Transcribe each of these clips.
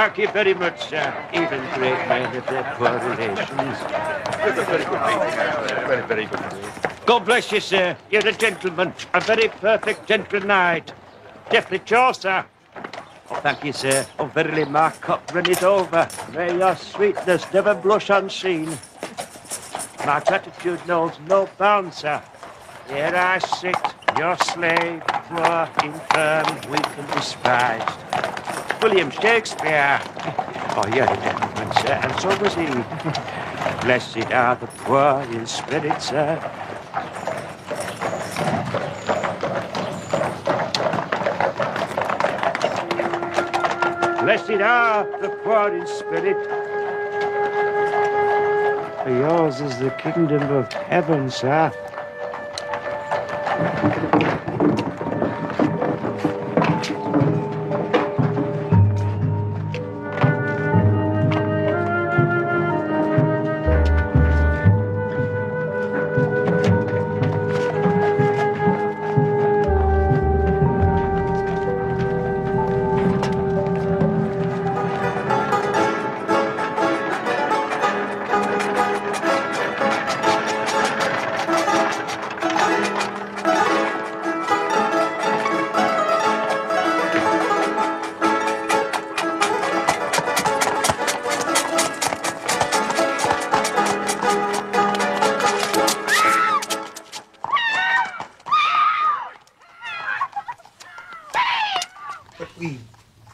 Thank you very much, sir. Even great men have their poor relations. Very good. Very, very good. God bless you, sir. You're a gentleman. A very perfect gentle knight. Deathly sure, sir. Oh, thank you, sir. Oh, verily, my cup runneth over. May your sweetness never blush unseen. My gratitude knows no bounds, sir. Here I sit, your slave, poor, infirm, weak and despised. William Shakespeare. Oh, you're a gentleman, sir, and so was he. Blessed are the poor in spirit, sir. Blessed are the poor in spirit. For yours is the kingdom of heaven, sir.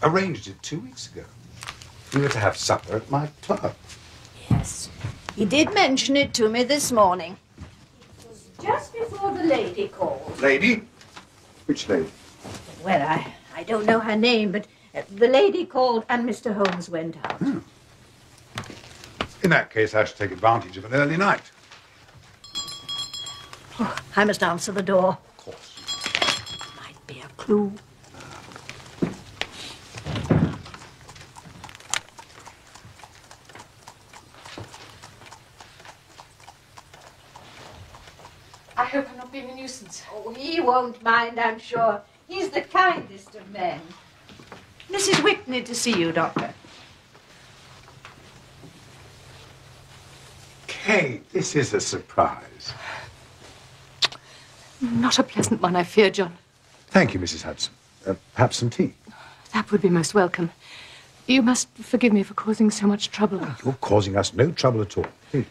Arranged it 2 weeks ago. We were to have supper at my club. Yes. He did mention it to me this morning. It was just before the lady called. Lady? Which lady? Well, I don't know her name, but the lady called and Mr. Holmes went out. Oh. In that case, I should take advantage of an early night. Oh, I must answer the door. Of course. Might be a clue. I hope I'm not being a nuisance. Oh, he won't mind, I'm sure. He's the kindest of men. Mrs. Whitney to see you, Doctor. Kate, this is a surprise. Not a pleasant one, I fear, John. Thank you, Mrs. Hudson. Perhaps some tea? That would be most welcome. You must forgive me for causing so much trouble. You're causing us no trouble at all. Please.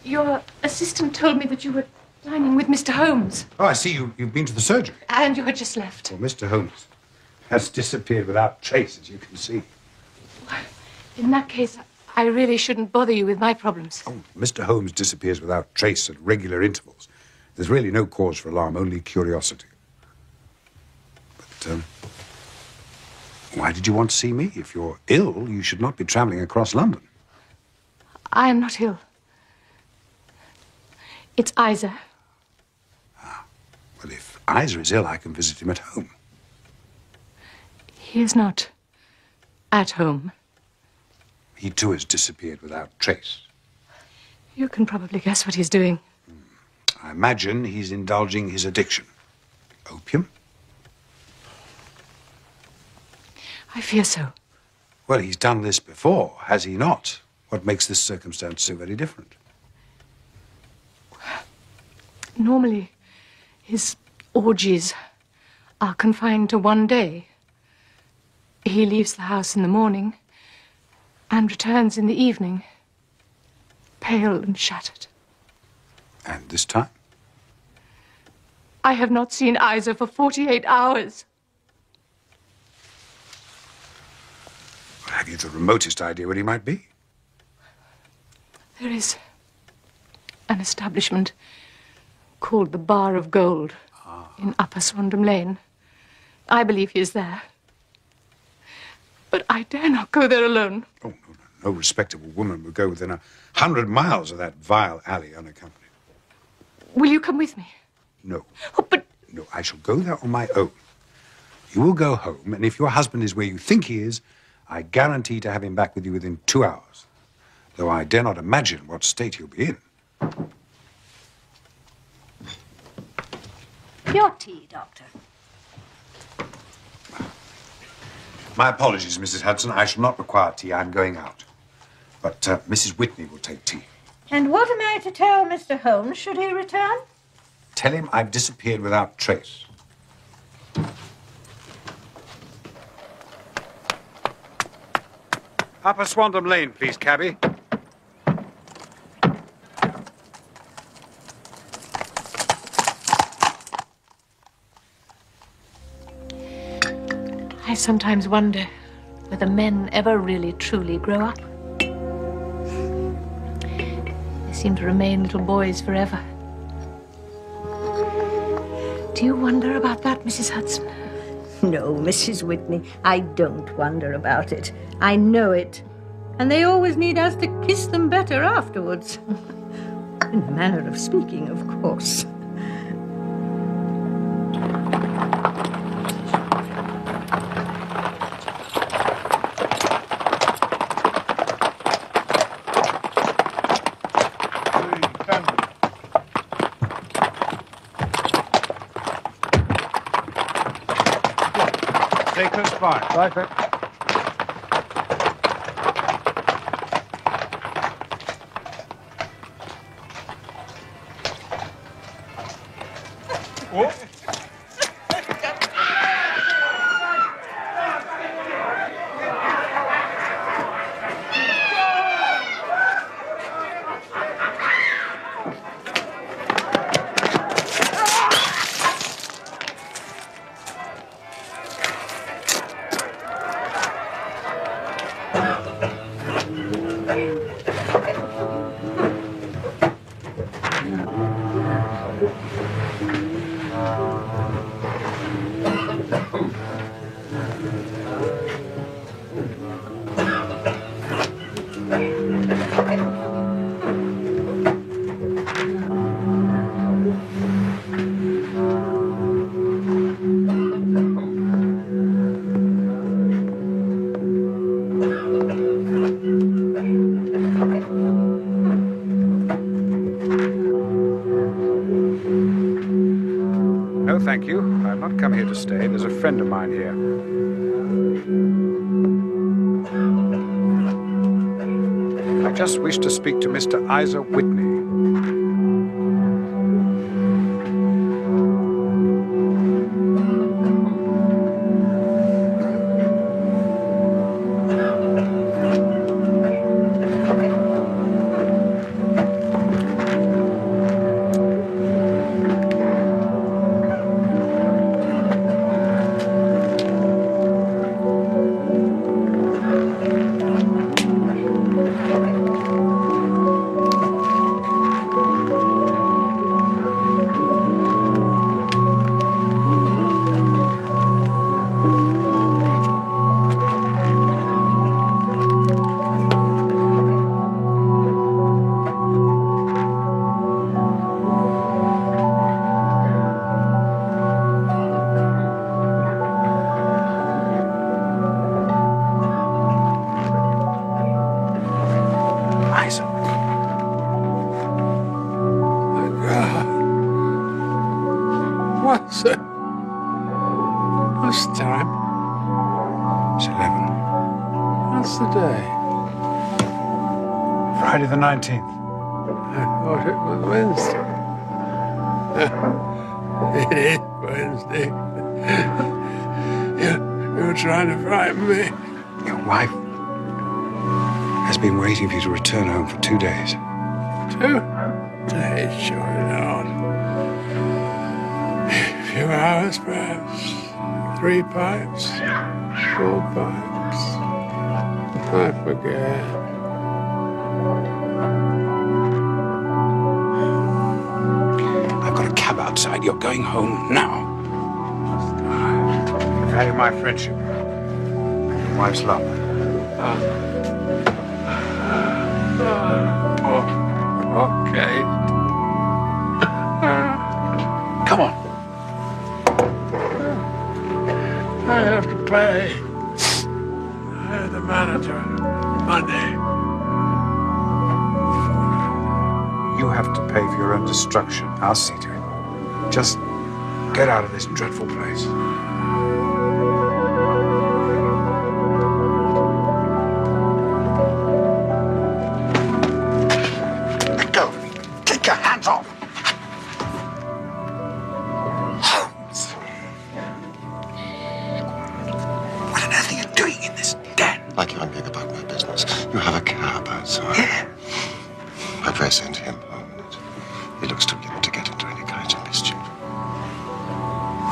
Your assistant told me that you were dining with Mr. Holmes. Oh, I see you've been to the surgery. And you had just left. Well, Mr. Holmes has disappeared without trace, as you can see. In that case, I really shouldn't bother you with my problems. Oh, Mr. Holmes disappears without trace at regular intervals. There's really no cause for alarm, only curiosity. But, why did you want to see me? If you're ill, you should not be travelling across London. I am not ill. It's Isa. Ah, well, if Isa is ill, I can visit him at home. He is not at home. He, too, has disappeared without trace. You can probably guess what he's doing. I imagine he's indulging his addiction. Opium? I fear so. Well, he's done this before, has he not? What makes this circumstance so very different? Normally, his orgies are confined to one day. He leaves the house in the morning and returns in the evening, pale and shattered. And this time? I have not seen Isa for 48 hours. Have you the remotest idea what he might be? There is an establishment called the Bar of Gold in Upper Swandam Lane. I believe he is there. But I dare not go there alone. Oh, no respectable woman would go within 100 miles of that vile alley unaccompanied. Will you come with me? No. Oh, but... No, I shall go there on my own. You will go home, and if your husband is where you think he is, I guarantee to have him back with you within 2 hours. Though I dare not imagine what state he'll be in. Your tea, Doctor. My apologies, Mrs. Hudson. I shall not require tea. I'm going out. But Mrs. Whitney will take tea. And what am I to tell Mr. Holmes should he return? Tell him I've disappeared without trace. Upper Swandam Lane, please, cabby. I sometimes wonder whether men ever really truly grow up. They seem to remain little boys forever. Do you wonder about that, Mrs. Hudson? No, Mrs. Whitney, I don't wonder about it. I know it. And they always need us to kiss them better afterwards. In a manner of speaking, of course. Stay close by. Right, sir. Thank you. I've not come here to stay. There's a friend of mine here. I just wish to speak to Mr. Isa Whitney. What's it? What's the time? It's 11. What's the day? Friday the 19th. I thought it was Wednesday. It is Wednesday. You're trying to frighten me. Your wife has been waiting for you to return home for 2 days. 2 days? Surely not. A few hours, perhaps. 3 pipes. 4 pipes. I forget. I've got a cab outside. You're going home now. I value my friendship. Your wife's love. Okay. Come on. I have to pay. The manager. Monday. You have to pay for your own destruction. I'll see to it. Just get out of this dreadful place.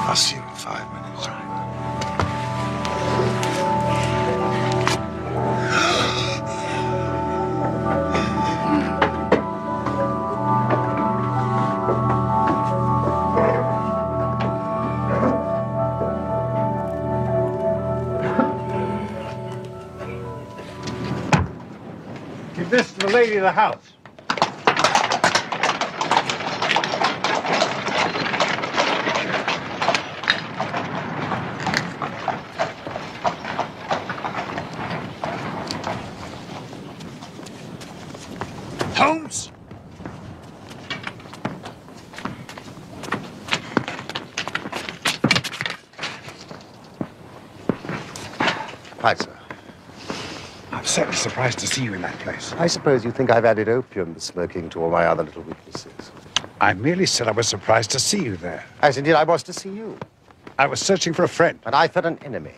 I'll see you in 5 minutes. Give this to the lady of the house. Holmes! Hi, sir. I'm certainly surprised to see you in that place. I suppose you think I've added opium to smoking to all my other little weaknesses. I merely said I was surprised to see you there. As indeed I was to see you. I was searching for a friend. And I felt an enemy.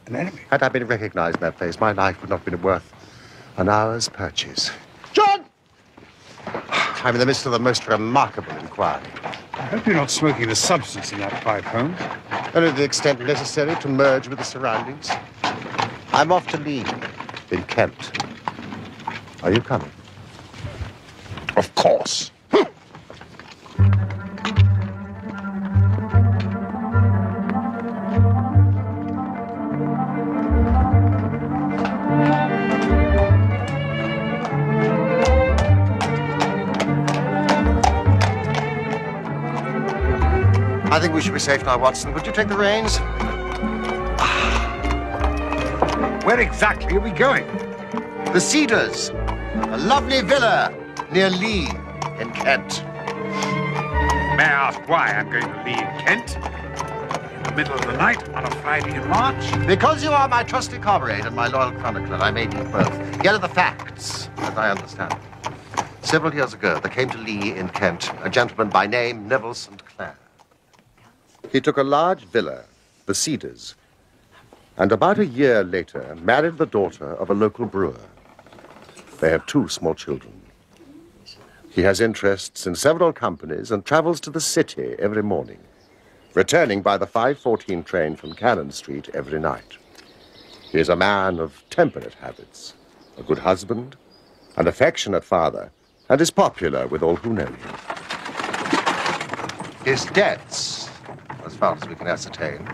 An enemy? Had I been recognized in that place, my life would not have been worth an hour's purchase. John! I'm in the midst of the most remarkable inquiry. I hope you're not smoking the substance in that pipe, Holmes. Only to the extent necessary to merge with the surroundings. I'm off to Lee, in Kent. Are you coming? Of course. I think we should be safe now, Watson. Would you take the reins? Where exactly are we going? The Cedars, a lovely villa near Lee in Kent. May I ask why I'm going to Lee in Kent? In the middle of the night on a Friday in March? Because you are my trusty comrade and my loyal chronicler, I may need both. Here are the facts, as I understand them. Several years ago, there came to Lee in Kent a gentleman by name Nέβιλ Σαιντ Κλερ. He took a large villa, the Cedars, and about a year later married the daughter of a local brewer. They have 2 small children. He has interests in several companies and travels to the city every morning, returning by the 5:14 train from Cannon Street every night. He is a man of temperate habits, a good husband, an affectionate father, and is popular with all who know him. His debts, as far as we can ascertain,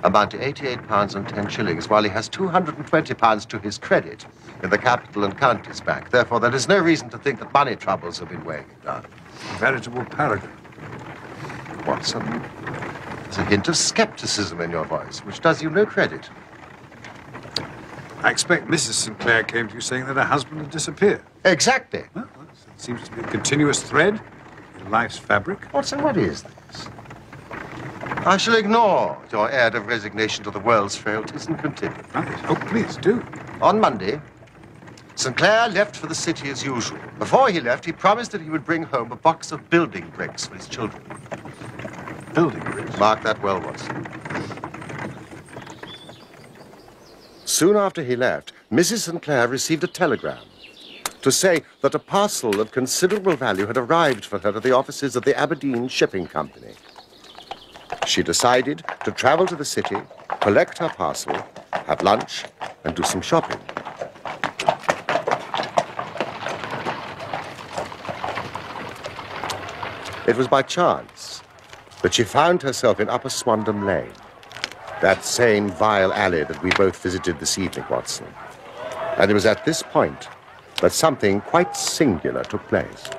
amount to £88 and 10 shillings, while he has £220 to his credit in the Capital and Counties Bank. Therefore, there is no reason to think that money troubles have been weighing him down. A veritable paragon. Watson, there's a hint of skepticism in your voice, which does you no credit. I expect Mrs. St. Clair came to you saying that her husband had disappeared. Exactly. Well, it seems to be a continuous thread in life's fabric. Watson, what is this? I shall ignore your air of resignation to the world's frailties and continue. Right. Oh, please do. On Monday, St. Clair left for the city as usual. Before he left, he promised that he would bring home a box of building bricks for his children. Building bricks? Mark that well, Watson. Soon after he left, Mrs. St. Clair received a telegram to say that a parcel of considerable value had arrived for her at the offices of the Aberdeen Shipping Company. She decided to travel to the city, collect her parcel, have lunch, and do some shopping. It was by chance that she found herself in Upper Swandam Lane, that same vile alley that we both visited this evening, Watson. And it was at this point that something quite singular took place.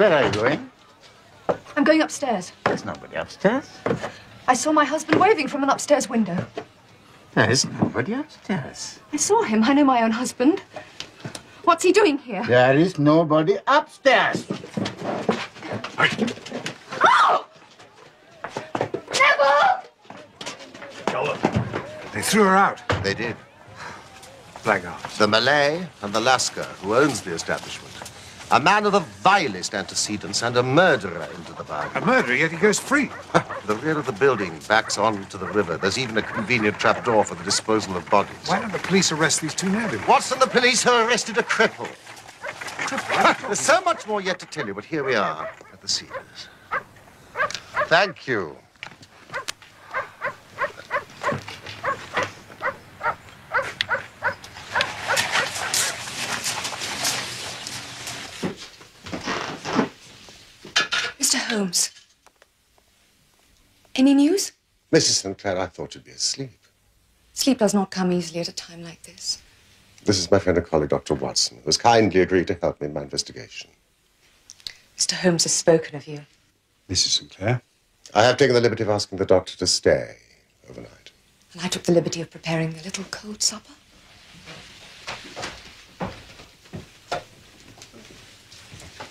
Where are you going? I'm going upstairs. There's nobody upstairs. I saw my husband waving from an upstairs window. There is nobody upstairs. I saw him. I know my own husband. What's he doing here? There is nobody upstairs. Oh! Neville! They threw her out. They did. Blackguards. The Malay and the Lascar, who owns the establishment. A man of the vilest antecedents and a murderer into the bargain. A murderer, yet he goes free. The rear of the building backs onto the river. There's even a convenient trapdoor for the disposal of bodies. Why don't the police arrest these two Neville? Watson, the police have arrested a cripple. There's so much more yet to tell you, but here we are at the scenes. Thank you. Mr. Holmes. Any news? Mrs. St. Clair, I thought you'd be asleep. Sleep does not come easily at a time like this. This is my friend and colleague, Dr. Watson, who has kindly agreed to help me in my investigation. Mr. Holmes has spoken of you. Mrs. St. Clair? I have taken the liberty of asking the doctor to stay overnight. And I took the liberty of preparing the little cold supper.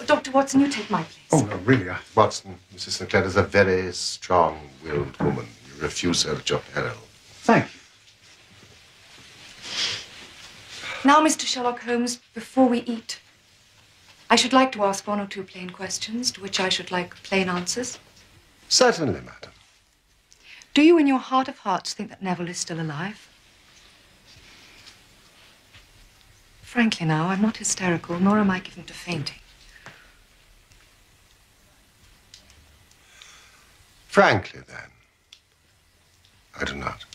Dr. Watson, you take my place. Oh, no, really, Watson, Mrs. St. Clair is a very strong-willed woman. You refuse her at your peril. Thank you. Now, Mr. Sherlock Holmes, before we eat, I should like to ask one or two plain questions to which I should like plain answers. Certainly, madam. Do you, in your heart of hearts, think that Neville is still alive? Frankly now, I'm not hysterical, nor am I given to fainting. Frankly, then, I do not.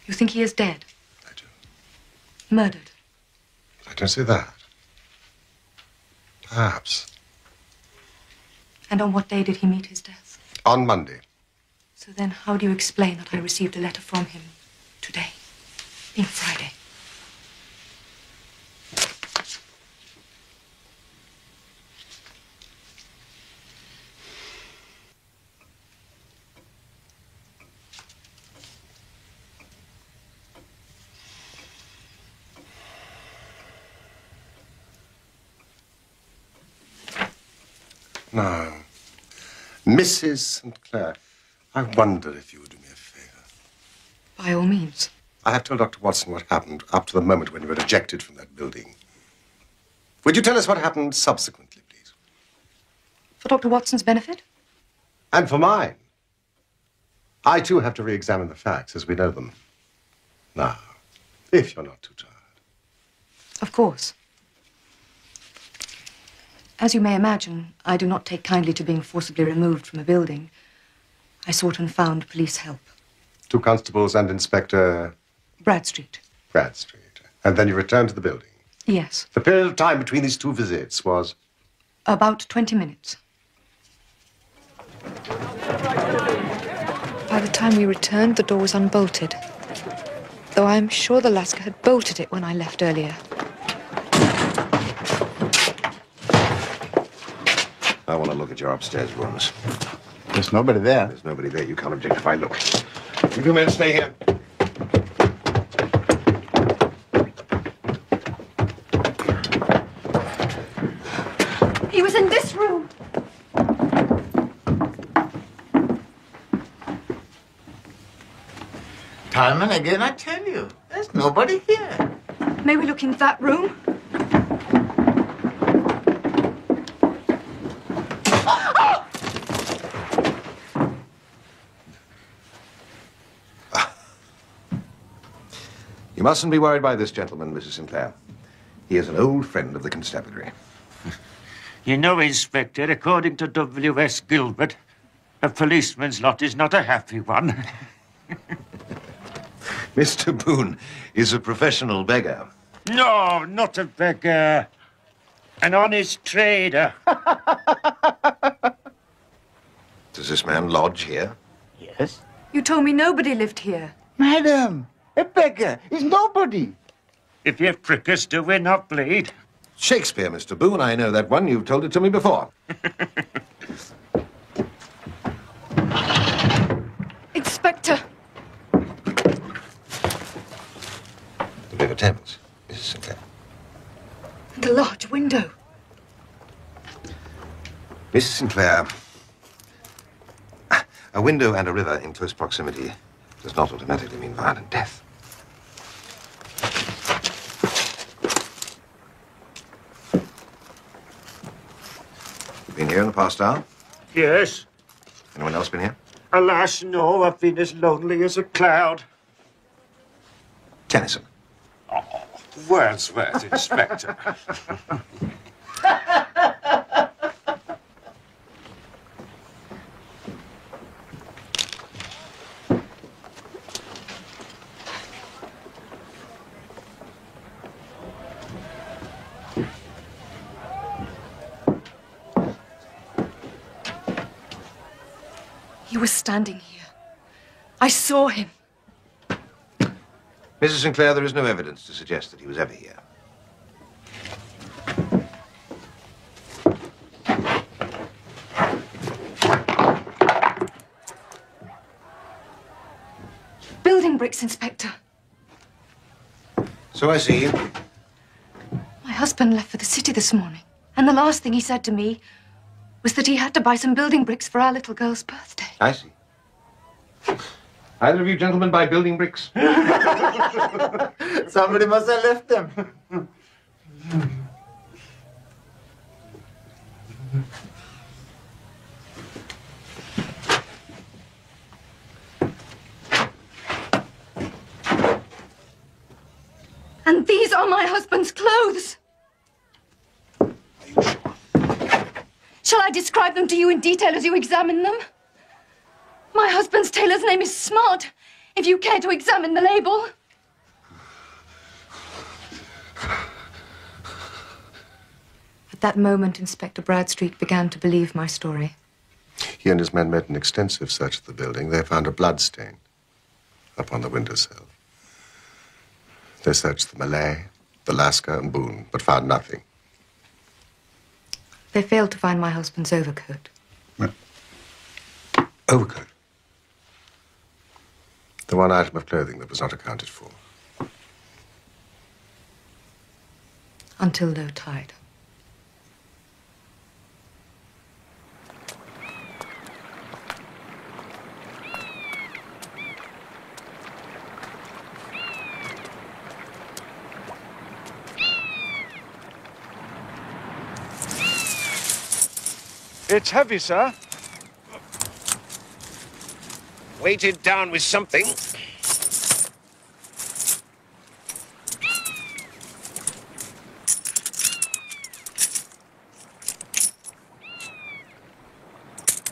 You think he is dead? I do. Murdered? I don't say that. Perhaps. And on what day did he meet his death? On Monday. So then, how do you explain that I received a letter from him today, being Friday? Now, Mrs. St. Clair, I wonder if you would do me a favor. By all means. I have told Dr. Watson what happened up to the moment when you were ejected from that building. Would you tell us what happened subsequently, please? For Dr. Watson's benefit? And for mine. I, too, have to re-examine the facts as we know them. Now, if you're not too tired. Of course. As you may imagine, I do not take kindly to being forcibly removed from a building. I sought and found police help. 2 constables and Inspector... Bradstreet. Bradstreet. And then you returned to the building. Yes. The period of time between these 2 visits was... About 20 minutes. By the time we returned, the door was unbolted. Though I'm sure the Lascar had bolted it when I left earlier. I want to look at your upstairs rooms. There's nobody there. There's nobody there. You can't object if I look. You 2 men stay here. He was in this room. Time and again, I tell you, there's nobody here. May we look in that room? You mustn't be worried by this gentleman, Mrs. Sinclair. He is an old friend of the constabulary. You know, Inspector, according to W.S. Gilbert, a policeman's lot is not a happy one. Mr. Boone is a professional beggar. No, not a beggar. An honest trader. Does this man lodge here? Yes? You told me nobody lived here. Madam, a beggar is nobody. If you prick us, do we not bleed? Shakespeare, Mr. Boone. I know that one. You've told it to me before. Inspector! The River Thames, Mrs. Sinclair. And a large window. Mrs. Sinclair, a window and a river in close proximity does not automatically mean violent death. Been here in the past hour? Yes. Anyone else been here? Alas, no. I've been as lonely as a cloud. Tennyson. Oh, Wordsworth, Inspector. He was standing here. I saw him. Mrs. Sinclair, there is no evidence to suggest that he was ever here. Building bricks, Inspector. So I see. My husband left for the city this morning, and the last thing he said to me was that he had to buy some building bricks for our little girl's birthday. I see. Either of you gentlemen buy building bricks? Somebody must have left them. And these are my husband's clothes. Are you sure? Shall I describe them to you in detail as you examine them? My husband's tailor's name is Smart, if you care to examine the label. At that moment, Inspector Bradstreet began to believe my story. He and his men made an extensive search of the building. They found a blood stain upon the windowsill. They searched the Malay, the Lascar, and Boone, but found nothing. They failed to find my husband's overcoat. Overcoat? The one item of clothing that was not accounted for. Until low tide. It's heavy, sir. Weighted down with something.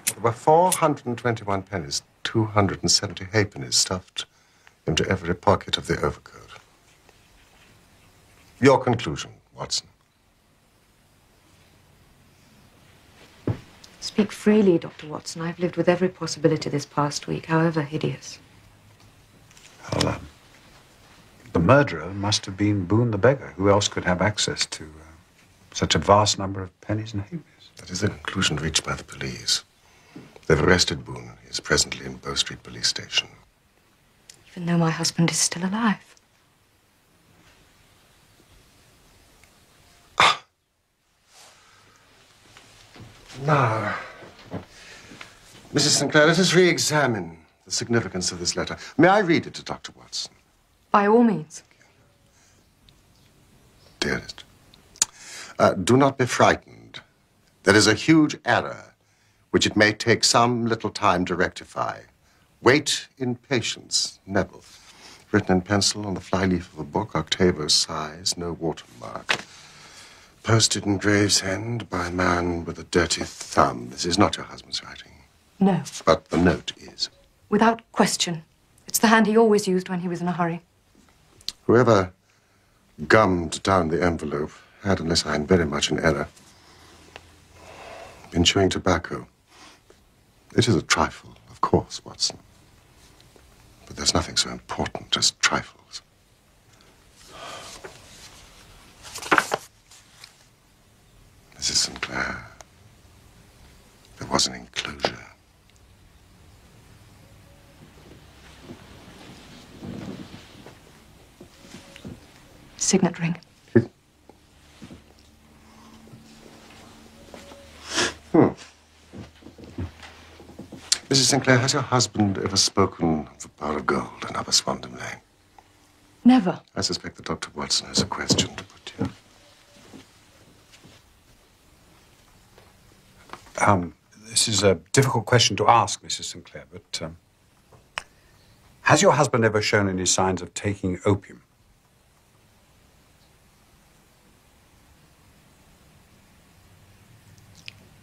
There were 421 pennies, 270 halfpennies stuffed into every pocket of the overcoat. Your conclusion, Watson. Speak freely, Dr. Watson. I've lived with every possibility this past week, however hideous. Well, the murderer must have been Boone the beggar. Who else could have access to such a vast number of pennies and halfpennies? That is the conclusion reached by the police. They've arrested Boone. He is presently in Bow Street Police Station. Even though my husband is still alive. Now, Mrs. Sinclair, let us re-examine the significance of this letter. May I read it to Dr. Watson? By all means. Dearest, do not be frightened. There is a huge error, which it may take some little time to rectify. Wait in patience, Neville. Written in pencil on the flyleaf of a book, octavo size, no watermark. Posted in Gravesend by a man with a dirty thumb. This is not your husband's writing. No. But the note is. Without question. It's the hand he always used when he was in a hurry. Whoever gummed down the envelope had, unless I am very much in error, been chewing tobacco. It is a trifle, of course, Watson. But there's nothing so important as trifles. St. Clair. There was an enclosure. Signet ring. Mrs. Sinclair, has your husband ever spoken of the bar of gold in Upper Swandam Lane? Never. I suspect that Dr. Watson has a question to put to you. This is a difficult question to ask, Mrs. Sinclair, but has your husband ever shown any signs of taking opium?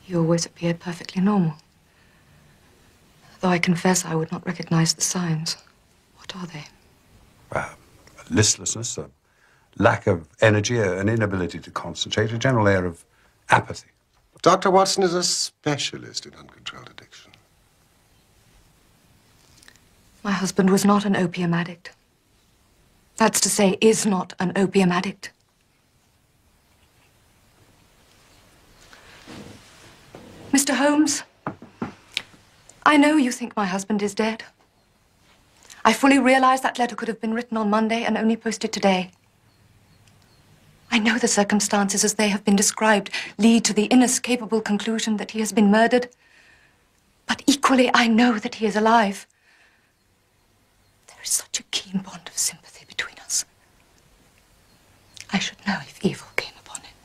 He always appeared perfectly normal. Though I confess I would not recognize the signs. What are they? Listlessness, a lack of energy, an inability to concentrate, a general air of apathy. Dr. Watson is a specialist in uncontrolled addiction. My husband was not an opium addict. That's to say, is not an opium addict. Mr. Holmes, I know you think my husband is dead. I fully realize that letter could have been written on Monday and only posted today. I know the circumstances as they have been described lead to the inescapable conclusion that he has been murdered. But equally, I know that he is alive. There is such a keen bond of sympathy between us. I should know if evil came upon him.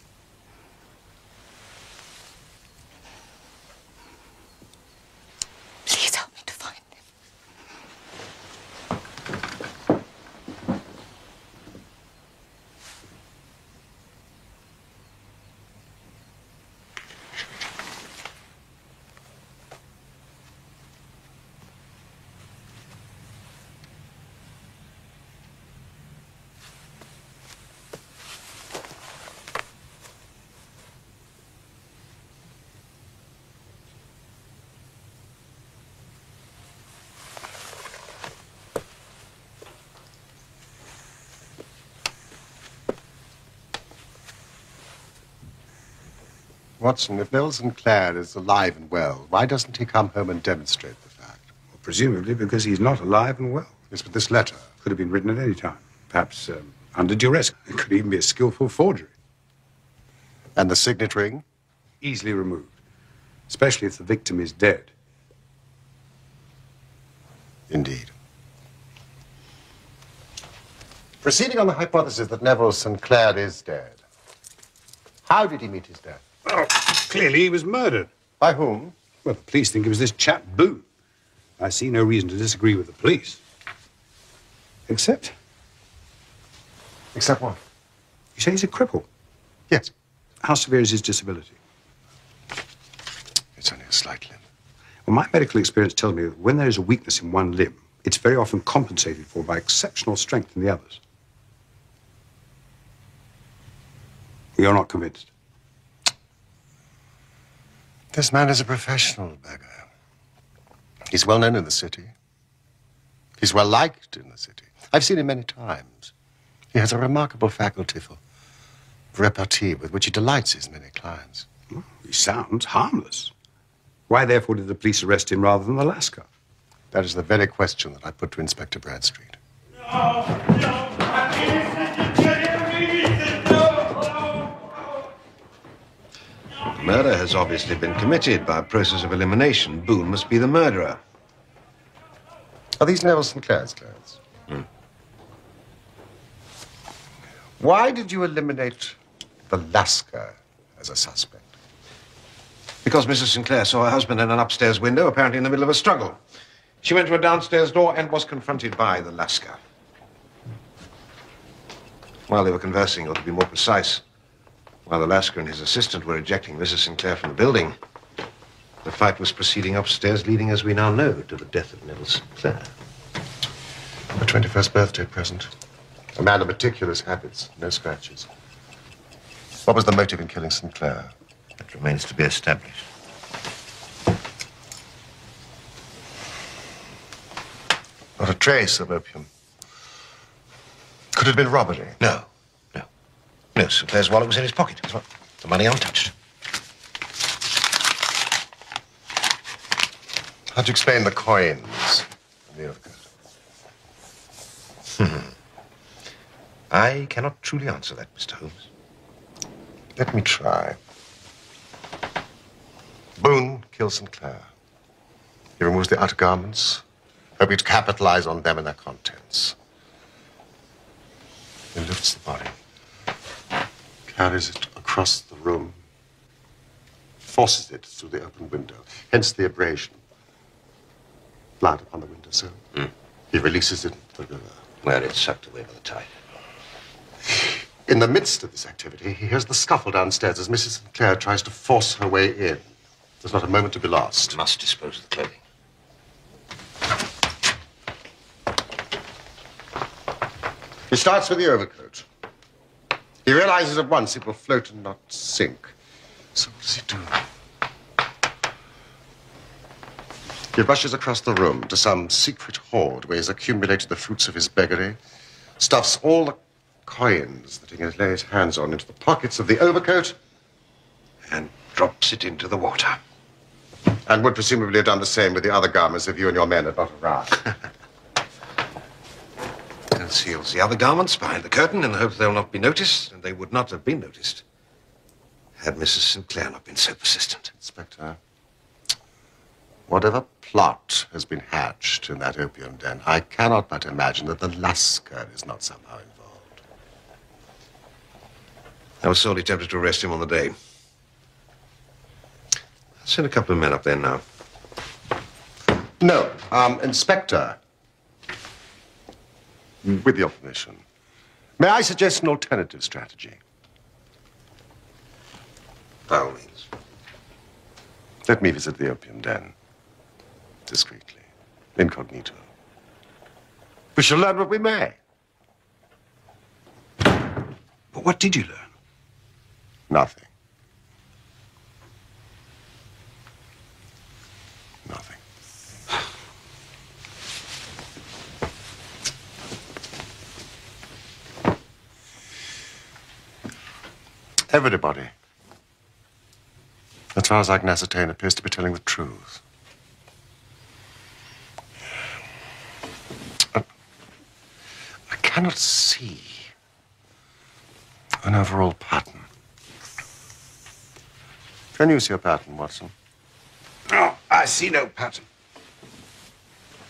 Please help me to find him. Watson, if Neville St. Clair is alive and well, why doesn't he come home and demonstrate the fact? Well, presumably because he's not alive and well. Yes, but this letter Could have been written at any time. Perhaps under duress. It could even be a skillful forgery. and the signet ring? Easily removed, especially if the victim is dead. Indeed. Proceeding on the hypothesis that Neville St. Clair is dead, how did he meet his death? Well, clearly he was murdered. By whom? Well, the police think it was this chap Boone. I see no reason to disagree with the police. Except... Except what? You say he's a cripple. Yes. How severe is his disability? It's only a slight limb. Well, my medical experience tells me that when there is a weakness in one limb, it's very often compensated for by exceptional strength in the others. You're not convinced? This man is a professional beggar. He's well known in the city. He's well liked in the city. I've seen him many times. He has a remarkable faculty for repartee with which he delights his many clients. Well, he sounds harmless. Why, therefore, did the police arrest him rather than the Lascar? That is the very question that I put to Inspector Bradstreet. Murder has obviously been committed. By a process of elimination, Boone must be the murderer. Are these Neville St. Clair's clothes? Why did you eliminate the Lascar as a suspect? Because Mrs. Sinclair saw her husband in an upstairs window, apparently in the middle of a struggle. She went to a downstairs door and was confronted by the Lascar. While they were conversing, or to be more precise, while the Lascar and his assistant were ejecting Mrs. Sinclair from the building, the fight was proceeding upstairs, leading, as we now know, to the death of Neville St. Clair. A 21st birthday present. A man of meticulous habits, no scratches. What was the motive in killing St. Clair? That remains to be established. Not a trace of opium. Could it have been robbery? No. St. Clair's wallet was in his pocket. The money untouched. How'd you explain the coins in the overcoat? I cannot truly answer that, Mr. Holmes. Let me try. Boone kills St. Clair. He removes the outer garments, hoping to capitalize on them and their contents. He lifts the body, carries it across the room, forces it through the open window, hence the abrasion. Blood upon the windowsill. He releases it into the river. Where it's sucked away by the tide. In the midst of this activity, he hears the scuffle downstairs as Mrs. St. Clair tries to force her way in. There's not a moment to be lost. Must dispose of the clothing. He starts with the overcoat. He realizes at once it will float and not sink. So what does he do? He rushes across the room to some secret hoard where he's accumulated the fruits of his beggary, stuffs all the coins that he can lay his hands on into the pockets of the overcoat, And drops it into the water. and would presumably have done the same with the other garments if you and your men had not arrived. Conceals the other garments behind the curtain in the hope they'll not be noticed, and they would not have been noticed had Mrs. St. Clair not been so persistent. Inspector, whatever plot has been hatched in that opium den, I cannot but imagine that the Lascar is not somehow involved. I was sorely tempted to arrest him on the day. I'll send a couple of men up there now. No, Inspector, with your permission, may I suggest an alternative strategy? By all means. Let me visit the opium den. Discreetly. Incognito. We shall learn what we may. But what did you learn? Nothing. Nothing. Everybody, as far as I can ascertain, appears to be telling the truth. I cannot see an overall pattern. Can you see a pattern, Watson? Oh, I see no pattern.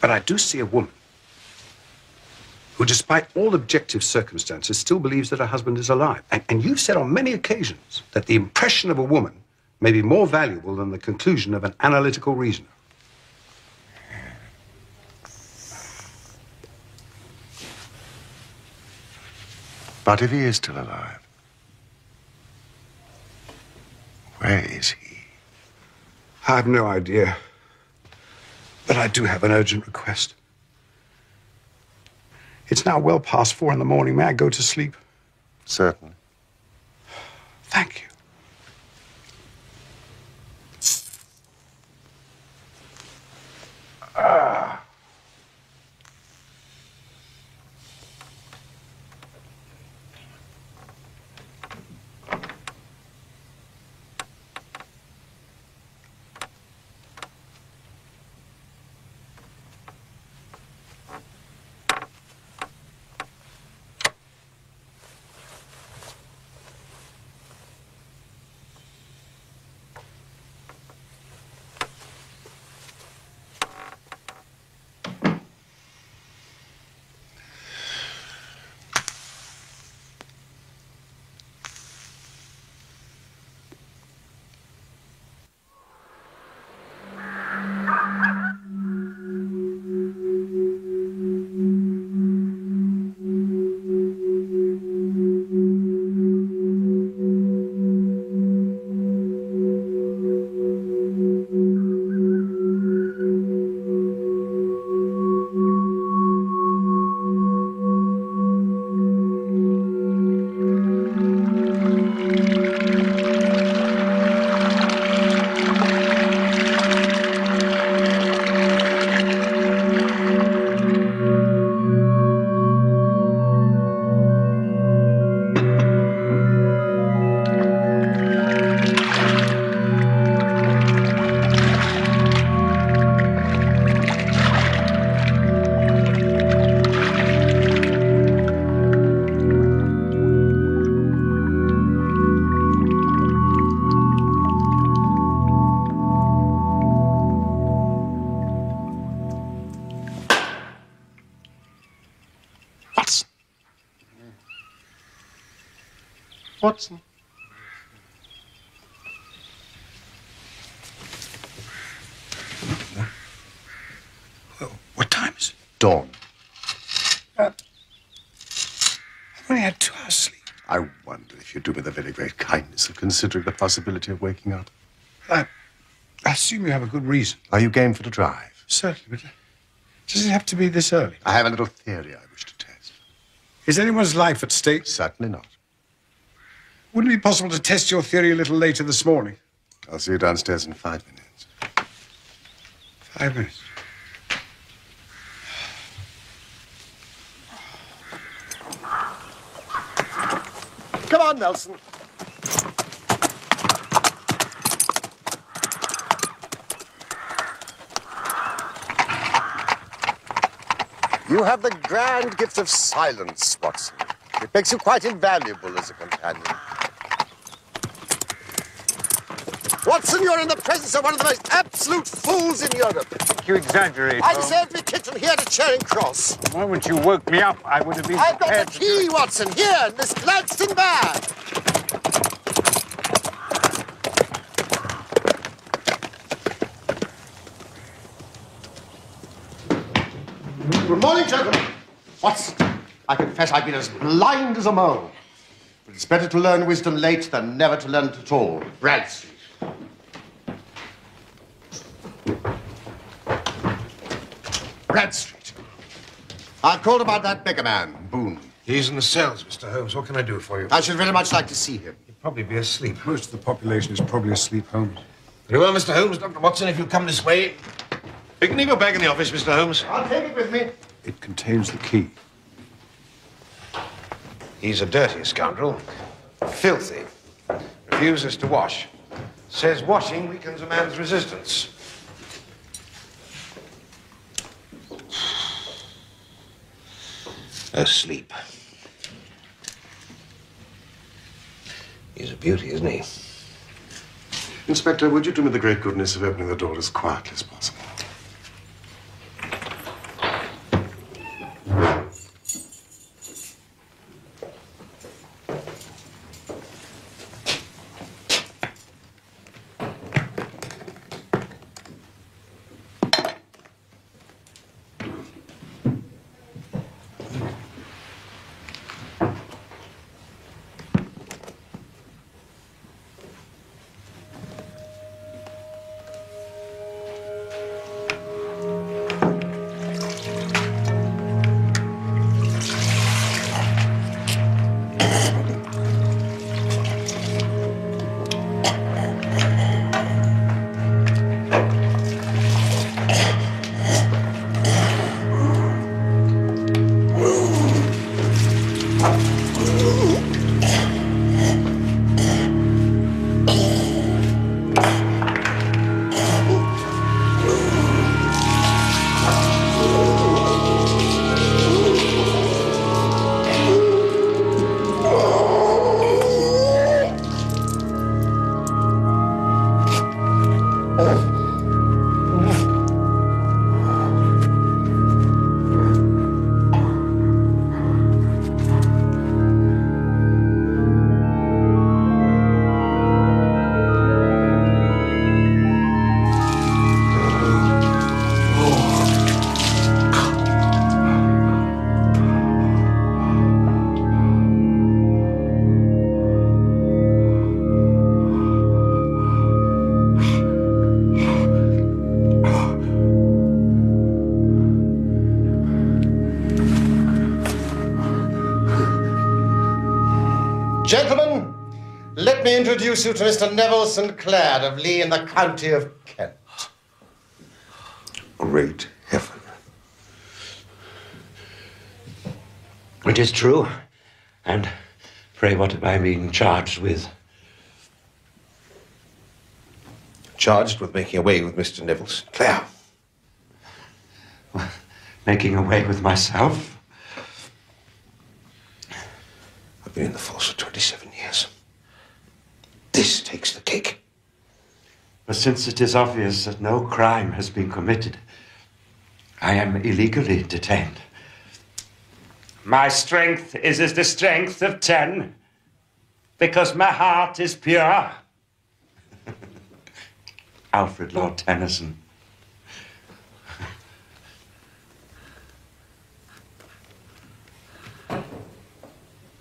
But I do see a woman who, despite all objective circumstances, still believes that her husband is alive. And you've said on many occasions that the impression of a woman may be more valuable than the conclusion of an analytical reasoner. But if he is still alive, where is he? I have no idea. But I do have an urgent request. It's now well past 4 in the morning. May I go to sleep? Certainly. Thank you. Watson. Well, what time is it? Dawn. I've only had 2 hours sleep. I wonder if you do me the very great kindness of considering the possibility of waking up. I assume you have a good reason. Are you game for the drive? Certainly, but does it have to be this early? I have a little theory I wish to test. Is anyone's life at stake? Certainly not. Wouldn't it be possible to test your theory a little later this morning? I'll see you downstairs in 5 minutes. 5 minutes. Come on, Nelson. You have the grand gift of silence, Watson. It makes you quite invaluable as a companion. Watson, you're in the presence of one of the most absolute fools in Europe. You exaggerate, I Holmes. deserve to be kicked from here to Charing Cross. The moment you woke me up, I would have been I've prepared got the key, Watson, here in this Gladstone bag. Good morning, gentlemen. Watson, I confess I've been as blind as a mole. But it's better to learn wisdom late than never to learn it at all. Bradstreet. Bradstreet. I've called about that beggar man, Boone. He's in the cells, Mr. Holmes. What can I do for you? I should very much like to see him. He'll probably be asleep. Most of the population is probably asleep, Holmes. Very well, Mr. Holmes. Dr. Watson, if you'll come this way. You can leave your bag in the office, Mr. Holmes. I'll take it with me. It contains the key. He's a dirty scoundrel. Filthy. Refuses to wash. Says washing weakens a man's resistance. Asleep. He's a beauty, isn't he? Inspector, would you do me the great goodness of opening the door as quietly as possible? Gentlemen, let me introduce you to Mr. Nέβιλ Σαιντ Κλερ of Lee in the county of Kent. Great heaven. It is true. And pray, what have I been charged with? Charged with making away with Mr. Nέβilь Σαιντ Κλερ. Making away with myself? I've been in the force for 27 years. This takes the cake. But since it is obvious that no crime has been committed, I am illegally detained. My strength is as the strength of 10. Because my heart is pure. Alfred Lord Tennyson.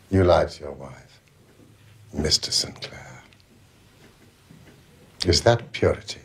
You lied to your wife, Mr. St. Clair. Is that purity?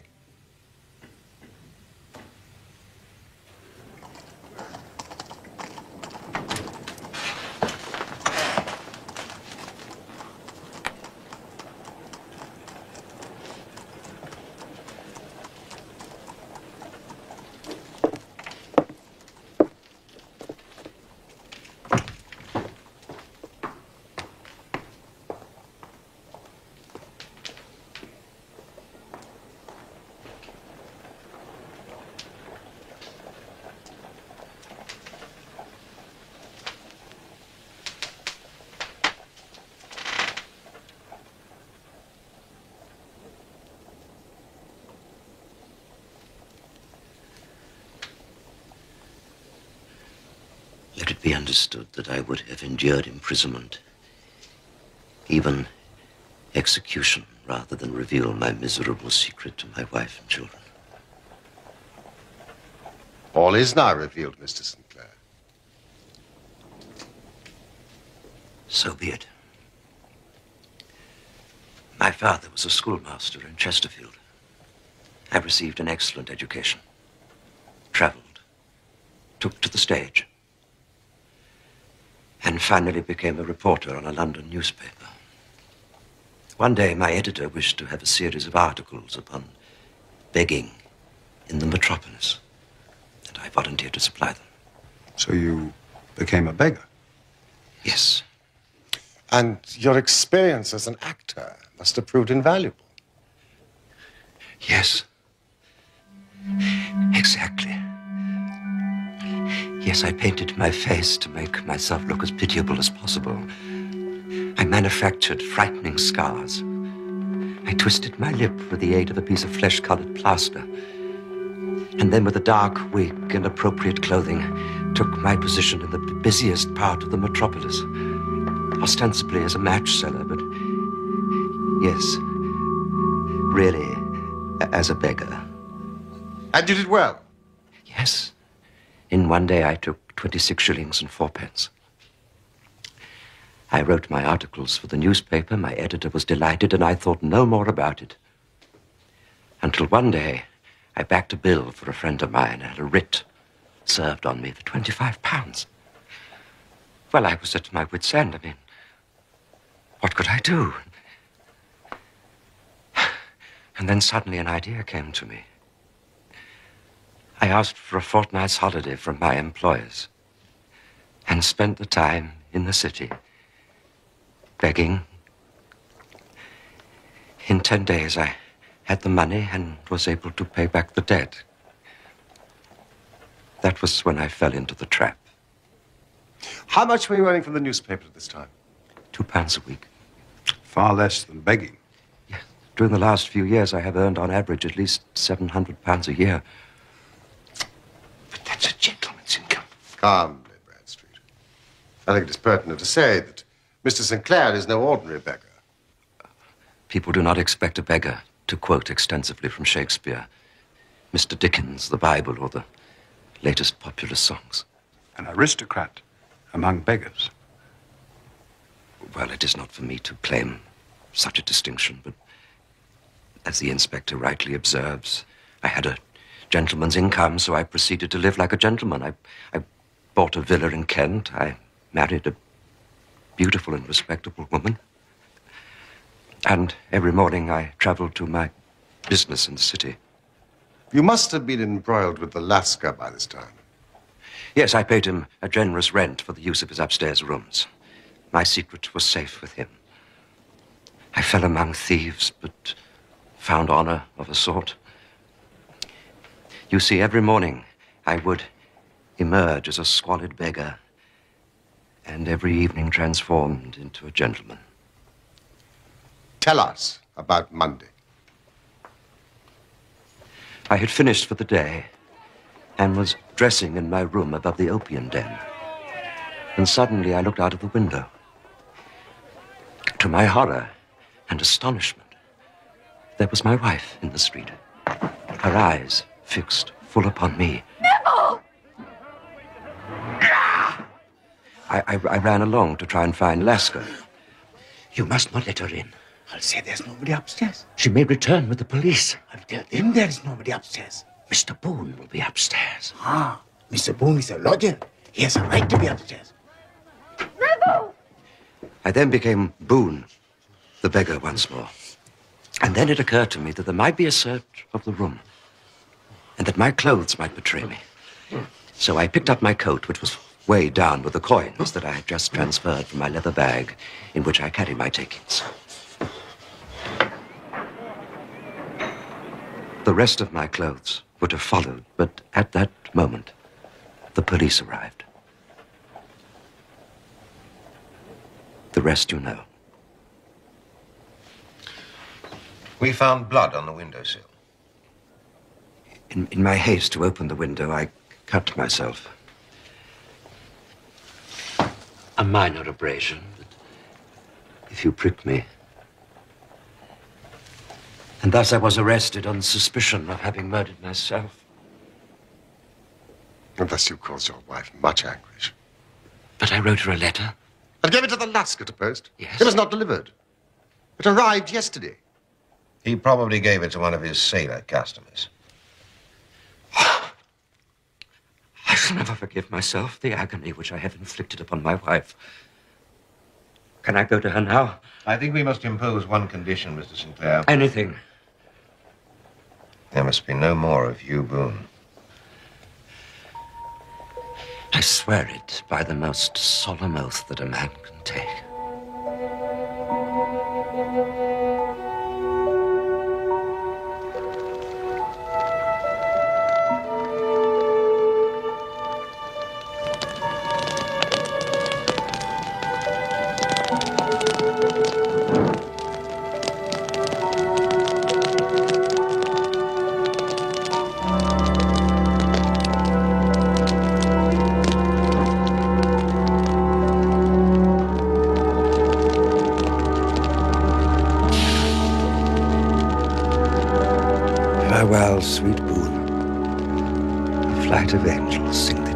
Let it be understood that I would have endured imprisonment, even execution, rather than reveal my miserable secret to my wife and children. All is now revealed, Mr. St. Clair. So be it. My father was a schoolmaster in Chesterfield. I received an excellent education, traveled, took to the stage, and finally became a reporter on a London newspaper. One day, my editor wished to have a series of articles upon begging in the metropolis, and I volunteered to supply them. So you became a beggar? Yes. And your experience as an actor must have proved invaluable. Yes. Exactly. Yes, I painted my face to make myself look as pitiable as possible. I manufactured frightening scars. I twisted my lip with the aid of a piece of flesh-colored plaster. And then with a dark wig and appropriate clothing, took my position in the busiest part of the metropolis. Ostensibly as a match seller, but yes, really as a beggar. And you did well? Yes. In one day, I took 26 shillings and 4 pence. I wrote my articles for the newspaper. My editor was delighted, and I thought no more about it. Until one day, I backed a bill for a friend of mine and had a writ served on me for £25. Well, I was at my wit's end. I mean, what could I do? And then suddenly an idea came to me. I asked for a fortnight's holiday from my employers and spent the time in the city, begging. In 10 days, I had the money and was able to pay back the debt. That was when I fell into the trap. How much were you earning from the newspaper at this time? £2 a week. Far less than begging. Yes. During the last few years, I have earned on average at least £700 a year. But that's a gentleman's income. Calmly, Bradstreet. I think it is pertinent to say that Mr. St. Clair is no ordinary beggar. People do not expect a beggar to quote extensively from Shakespeare, Mr. Dickens, the Bible, or the latest popular songs. An aristocrat among beggars. Well, it is not for me to claim such a distinction, but as the inspector rightly observes, I had a gentleman's income, so I proceeded to live like a gentleman. I bought a villa in Kent. I married a beautiful and respectable woman. And every morning I traveled to my business in the city. You must have been embroiled with the Lascar by this time. Yes, I paid him a generous rent for the use of his upstairs rooms. My secret was safe with him. I fell among thieves, but found honor of a sort. You see, every morning I would emerge as a squalid beggar, and every evening transformed into a gentleman. Tell us about Monday. I had finished for the day and was dressing in my room above the opium den. And suddenly I looked out of the window. To my horror and astonishment, there was my wife in the street, her eyes fixed full upon me. Neville! I ran along to try and find Lasker. You must not let her in. I'll say there's nobody upstairs. She may return with the police. I'll tell them there's nobody upstairs. Mr. Boone will be upstairs. Ah, Mr. Boone is a lodger. He has a right to be upstairs. Neville! I then became Boone, the beggar once more. And then it occurred to me that there might be a search of the room, and that my clothes might betray me. So I picked up my coat, which was weighed down with the coins that I had just transferred from my leather bag, in which I carry my takings. The rest of my clothes would have followed, but at that moment, the police arrived. The rest you know. We found blood on the windowsill. In my haste to open the window, I cut myself. A minor abrasion, but if you prick me. And thus I was arrested on suspicion of having murdered myself. And thus you caused your wife much anguish. But I wrote her a letter. And gave it to the Lasker to post? Yes. It was not delivered. It arrived yesterday. He probably gave it to one of his sailor customers. I shall never forgive myself the agony which I have inflicted upon my wife. Can I go to her now? I think we must impose one condition, Mr. Sinclair. Anything. There must be no more of you, Boone. I swear it by the most solemn oath that a man can take. Farewell, sweet Boone. A flight of angels sing